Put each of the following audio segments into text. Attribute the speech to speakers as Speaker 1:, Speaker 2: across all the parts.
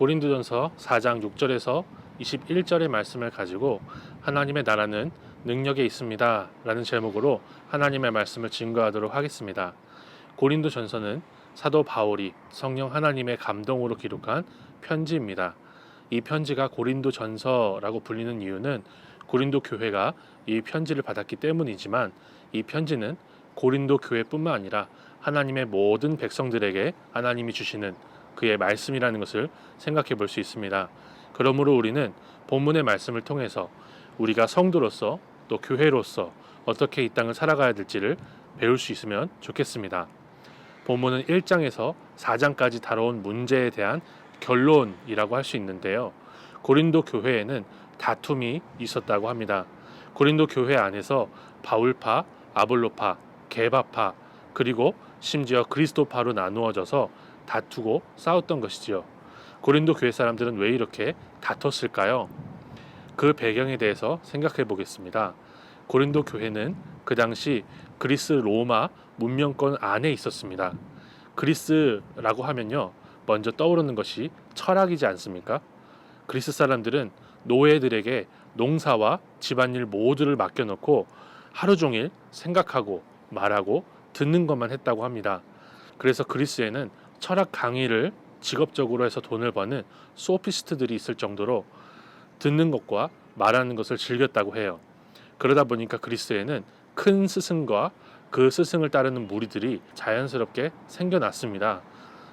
Speaker 1: 고린도전서 4장 6절에서 21절의 말씀을 가지고 하나님의 나라는 능력에 있습니다 라는 제목으로 하나님의 말씀을 증거하도록 하겠습니다. 고린도전서는 사도 바울이 성령 하나님의 감동으로 기록한 편지입니다. 이 편지가 고린도전서라고 불리는 이유는 고린도 교회가 이 편지를 받았기 때문이지만, 이 편지는 고린도 교회뿐만 아니라 하나님의 모든 백성들에게 하나님이 주시는 그의 말씀이라는 것을 생각해 볼 수 있습니다. 그러므로 우리는 본문의 말씀을 통해서 우리가 성도로서 또 교회로서 어떻게 이 땅을 살아가야 될지를 배울 수 있으면 좋겠습니다. 본문은 1장에서 4장까지 다뤄온 문제에 대한 결론이라고 할 수 있는데요. 고린도 교회에는 다툼이 있었다고 합니다. 고린도 교회 안에서 바울파, 아볼로파, 게바파, 그리고 심지어 그리스도파로 나누어져서 다투고 싸웠던 것이지요. 고린도 교회 사람들은 왜 이렇게 다퉜을까요? 그 배경에 대해서 생각해 보겠습니다. 고린도 교회는 그 당시 그리스 로마 문명권 안에 있었습니다. 그리스라고 하면요, 먼저 떠오르는 것이 철학이지 않습니까? 그리스 사람들은 노예들에게 농사와 집안일 모두를 맡겨놓고 하루 종일 생각하고 말하고 듣는 것만 했다고 합니다. 그래서 그리스에는 철학 강의를 직업적으로 해서 돈을 버는 소피스트들이 있을 정도로 듣는 것과 말하는 것을 즐겼다고 해요. 그러다 보니까 그리스에는 큰 스승과 그 스승을 따르는 무리들이 자연스럽게 생겨났습니다.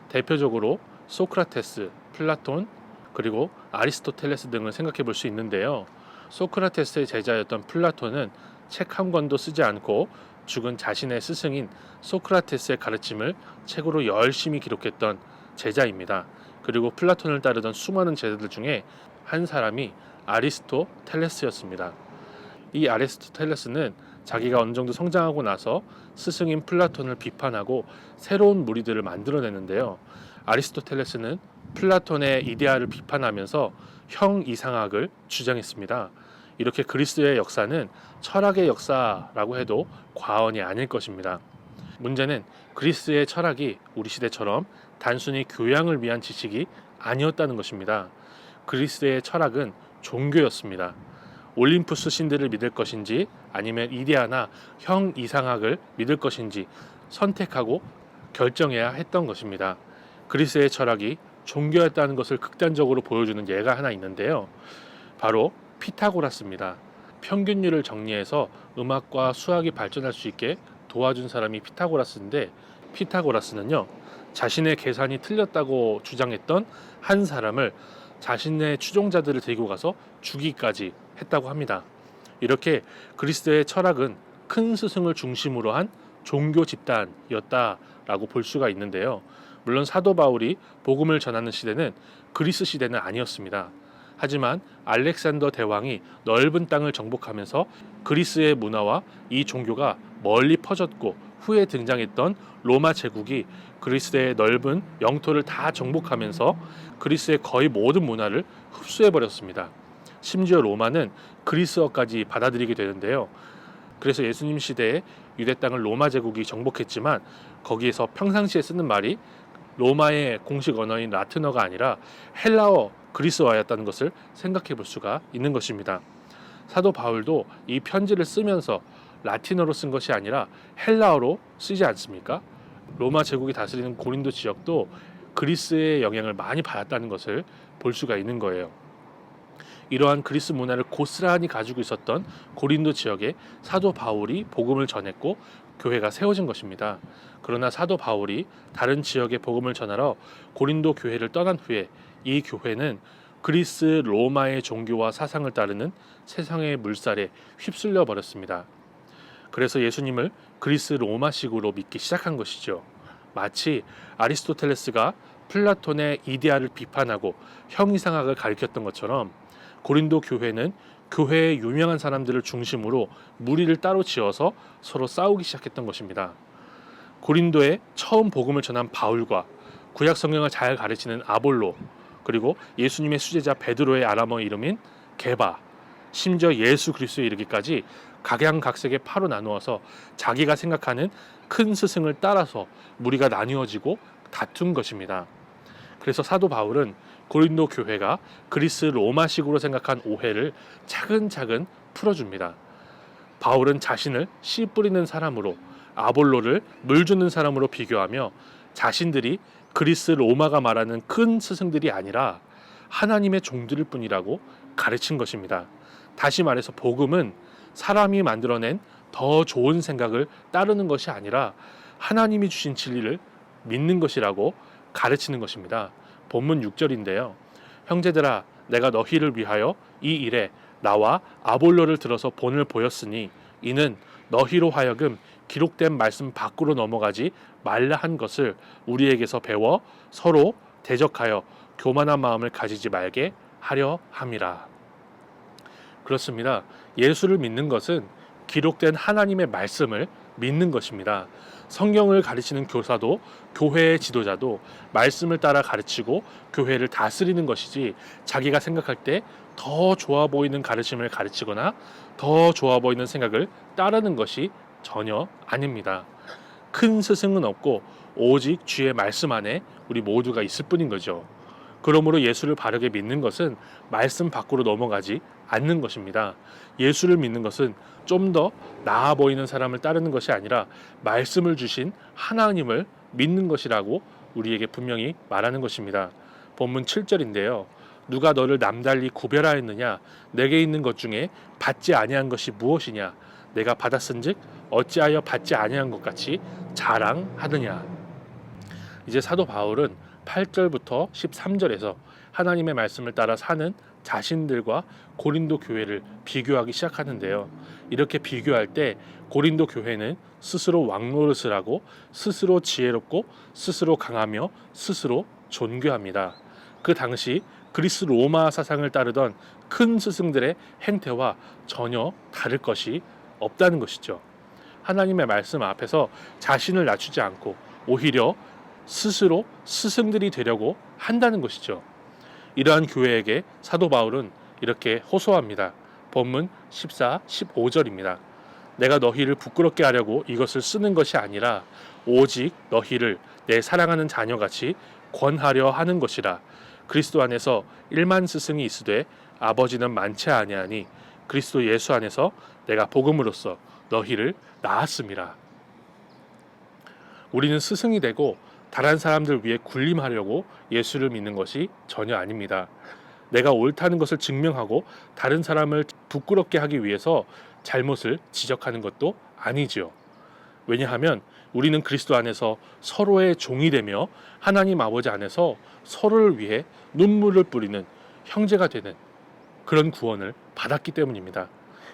Speaker 1: 대표적으로 소크라테스, 플라톤, 그리고 아리스토텔레스 등을 생각해 볼 수 있는데요. 소크라테스의 제자였던 플라톤은 책 한 권도 쓰지 않고 죽은 자신의 스승인 소크라테스의 가르침을 책으로 열심히 기록했던 제자입니다. 그리고 플라톤을 따르던 수많은 제자들 중에 한 사람이 아리스토텔레스였습니다. 이 아리스토텔레스는 자기가 어느 정도 성장하고 나서 스승인 플라톤을 비판하고 새로운 무리들을 만들어내는데요. 아리스토텔레스는 플라톤의 이데아를 비판하면서 형이상학을 주장했습니다. 이렇게 그리스의 역사는 철학의 역사라고 해도 과언이 아닐 것입니다. 문제는 그리스의 철학이 우리 시대처럼 단순히 교양을 위한 지식이 아니었다는 것입니다. 그리스의 철학은 종교였습니다. 올림푸스 신들을 믿을 것인지 아니면 이데아나 형이상학을 믿을 것인지 선택하고 결정해야 했던 것입니다. 그리스의 철학이 종교였다는 것을 극단적으로 보여주는 예가 하나 있는데요. 바로 피타고라스입니다. 평균율을 정리해서 음악과 수학이 발전할 수 있게 도와준 사람이 피타고라스인데, 피타고라스는요, 자신의 계산이 틀렸다고 주장했던 한 사람을 자신의 추종자들을 데리고 가서 죽이기까지 했다고 합니다. 이렇게 그리스의 철학은 큰 스승을 중심으로 한 종교 집단이었다라고 볼 수가 있는데요. 물론 사도 바울이 복음을 전하는 시대는 그리스 시대는 아니었습니다. 하지만 알렉산더 대왕이 넓은 땅을 정복하면서 그리스의 문화와 이 종교가 멀리 퍼졌고, 후에 등장했던 로마 제국이 그리스의 넓은 영토를 다 정복하면서 그리스의 거의 모든 문화를 흡수해버렸습니다. 심지어 로마는 그리스어까지 받아들이게 되는데요. 그래서 예수님 시대에 유대 땅을 로마 제국이 정복했지만 거기에서 평상시에 쓰는 말이 로마의 공식 언어인 라틴어가 아니라 헬라어, 그리스어였다는 것을 생각해 볼 수가 있는 것입니다. 사도 바울도 이 편지를 쓰면서 라틴어로 쓴 것이 아니라 헬라어로 쓰지 않습니까? 로마 제국이 다스리는 고린도 지역도 그리스의 영향을 많이 받았다는 것을 볼 수가 있는 거예요. 이러한 그리스 문화를 고스란히 가지고 있었던 고린도 지역에 사도 바울이 복음을 전했고 교회가 세워진 것입니다. 그러나 사도 바울이 다른 지역에 복음을 전하러 고린도 교회를 떠난 후에 이 교회는 그리스 로마의 종교와 사상을 따르는 세상의 물살에 휩쓸려 버렸습니다. 그래서 예수님을 그리스 로마식으로 믿기 시작한 것이죠. 마치 아리스토텔레스가 플라톤의 이데아를 비판하고 형이상학을 가리켰던 것처럼 고린도 교회는 교회의 유명한 사람들을 중심으로 무리를 따로 지어서 서로 싸우기 시작했던 것입니다. 고린도에 처음 복음을 전한 바울과 구약 성경을 잘 가르치는 아볼로, 그리고 예수님의 수제자 베드로의 아람어 이름인 게바, 심지어 예수 그리스도에 이르기까지 각양각색의 파로 나누어서 자기가 생각하는 큰 스승을 따라서 무리가 나뉘어지고 다툰 것입니다. 그래서 사도 바울은 고린도 교회가 그리스 로마식으로 생각한 오해를 차근차근 풀어줍니다. 바울은 자신을 씨 뿌리는 사람으로, 아볼로를 물 주는 사람으로 비교하며 자신들이 그리스 로마가 말하는 큰 스승들이 아니라 하나님의 종들일 뿐이라고 가르친 것입니다. 다시 말해서 복음은 사람이 만들어낸 더 좋은 생각을 따르는 것이 아니라 하나님이 주신 진리를 믿는 것이라고 가르치는 것입니다. 본문 6절인데요. 형제들아, 내가 너희를 위하여 이 일에 나와 아볼로를 들어서 본을 보였으니 이는 너희로 하여금 기록된 말씀 밖으로 넘어가지 말라 한 것을 우리에게서 배워 서로 대적하여 교만한 마음을 가지지 말게 하려 함이라. 그렇습니다. 예수를 믿는 것은 기록된 하나님의 말씀을 믿는 것입니다. 성경을 가르치는 교사도 교회의 지도자도 말씀을 따라 가르치고 교회를 다스리는 것이지 자기가 생각할 때 더 좋아 보이는 가르침을 가르치거나 더 좋아 보이는 생각을 따르는 것이 전혀 아닙니다. 큰 스승은 없고 오직 주의 말씀 안에 우리 모두가 있을 뿐인 거죠. 그러므로 예수를 바르게 믿는 것은 말씀 밖으로 넘어가지 않는 것입니다. 예수를 믿는 것은 좀 더 나아 보이는 사람을 따르는 것이 아니라 말씀을 주신 하나님을 믿는 것이라고 우리에게 분명히 말하는 것입니다. 본문 7절인데요. 누가 너를 남달리 구별하였느냐? 내게 있는 것 중에 받지 아니한 것이 무엇이냐? 내가 받았은즉 어찌하여 받지 아니한 것 같이 자랑하느냐? 이제 사도 바울은 8절부터 13절에서 하나님의 말씀을 따라 사는 자신들과 고린도 교회를 비교하기 시작하는데요. 이렇게 비교할 때 고린도 교회는 스스로 왕노릇을 하고 스스로 지혜롭고 스스로 강하며 스스로 존귀합니다. 그 당시 그리스 로마 사상을 따르던 큰 스승들의 행태와 전혀 다를 것이 없다는 것이죠. 하나님의 말씀 앞에서 자신을 낮추지 않고 오히려 스스로 스승들이 되려고 한다는 것이죠. 이러한 교회에게 사도 바울은 이렇게 호소합니다. 본문 14, 15절입니다. 내가 너희를 부끄럽게 하려고 이것을 쓰는 것이 아니라 오직 너희를 내 사랑하는 자녀같이 권하려 하는 것이라. 그리스도 안에서 1만 스승이 있으되 아버지는 많지 아니하니 그리스도 예수 안에서 내가 복음으로써 너희를 낳았음이라. 우리는 스승이 되고 다른 사람들 위해 군림하려고 예수를 믿는 것이 전혀 아닙니다. 내가 옳다는 것을 증명하고 다른 사람을 부끄럽게 하기 위해서 잘못을 지적하는 것도 아니지요. 왜냐하면 우리는 그리스도 안에서 서로의 종이 되며 하나님 아버지 안에서 서로를 위해 눈물을 뿌리는 형제가 되는 그런 구원을 받았기 때문입니다.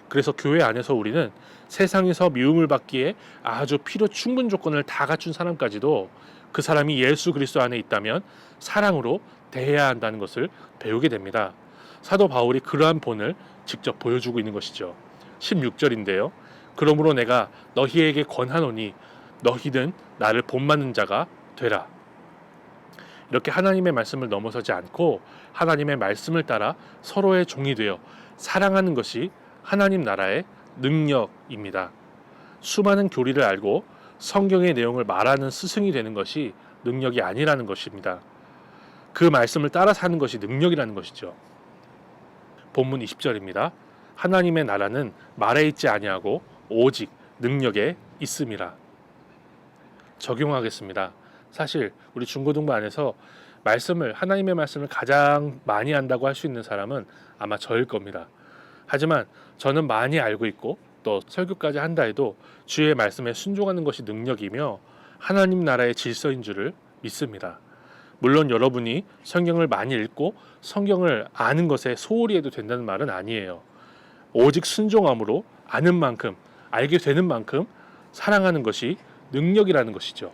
Speaker 1: 그래서 교회 안에서 우리는 세상에서 미움을 받기에 아주 필요 충분 조건을 다 갖춘 사람까지도 그 사람이 예수 그리스도 안에 있다면 사랑으로 대해야 한다는 것을 배우게 됩니다. 사도 바울이 그러한 본을 직접 보여주고 있는 것이죠. 16절인데요. 그러므로 내가 너희에게 권하노니 너희는 나를 본받는 자가 되라. 이렇게 하나님의 말씀을 넘어서지 않고 하나님의 말씀을 따라 서로의 종이 되어 사랑하는 것이 하나님 나라의 능력입니다. 수많은 교리를 알고 성경의 내용을 말하는 스승이 되는 것이 능력이 아니라는 것입니다. 그 말씀을 따라 사는 것이 능력이라는 것이죠. 본문 20절입니다. 하나님의 나라는 말에 있지 아니하고 오직 능력에 있음이라. 적용하겠습니다. 사실 우리 중고등부 안에서 하나님의 말씀을 가장 많이 안다고 할 수 있는 사람은 아마 저일 겁니다. 하지만 저는 많이 알고 있고 또 설교까지 한다 해도 주의 말씀에 순종하는 것이 능력이며 하나님 나라의 질서인 줄을 믿습니다. 물론 여러분이 성경을 많이 읽고 성경을 아는 것에 소홀히 해도 된다는 말은 아니에요. 오직 순종함으로 아는 만큼, 알게 되는 만큼 사랑하는 것이 능력이라는 것이죠.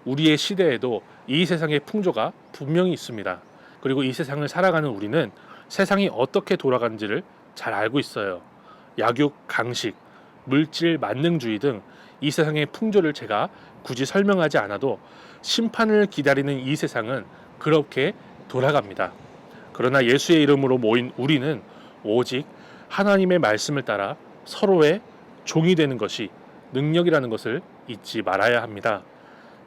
Speaker 1: 우리의 시대에도 이 세상의 풍조가 분명히 있습니다. 그리고 이 세상을 살아가는 우리는 세상이 어떻게 돌아가는지를 잘 알고 있어요. 약육, 강식, 물질, 만능주의 등 이 세상의 풍조를 제가 굳이 설명하지 않아도 심판을 기다리는 이 세상은 그렇게 돌아갑니다. 그러나 예수의 이름으로 모인 우리는 오직 하나님의 말씀을 따라 서로의 종이 되는 것이 능력이라는 것을 잊지 말아야 합니다.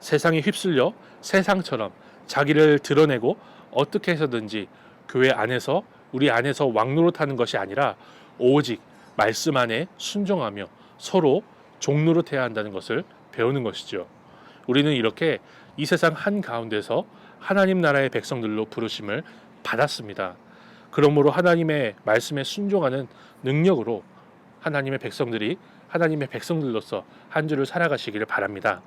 Speaker 1: 세상에 휩쓸려 세상처럼 자기를 드러내고 어떻게 해서든지 교회 안에서 우리 안에서 왕노릇하는 것이 아니라 오직 말씀 안에 순종하며 서로 종노릇해야 한다는 것을 배우는 것이죠. 우리는 이렇게 이 세상 한가운데서 하나님 나라의 백성들로 부르심을 받았습니다. 그러므로 하나님의 말씀에 순종하는 능력으로 하나님의 백성들로서 한 주를 살아가시기를 바랍니다.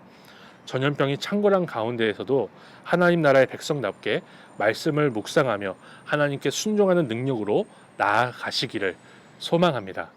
Speaker 1: 전염병이 창궐한 가운데에서도 하나님 나라의 백성답게 말씀을 묵상하며 하나님께 순종하는 능력으로 나아가시기를 소망합니다.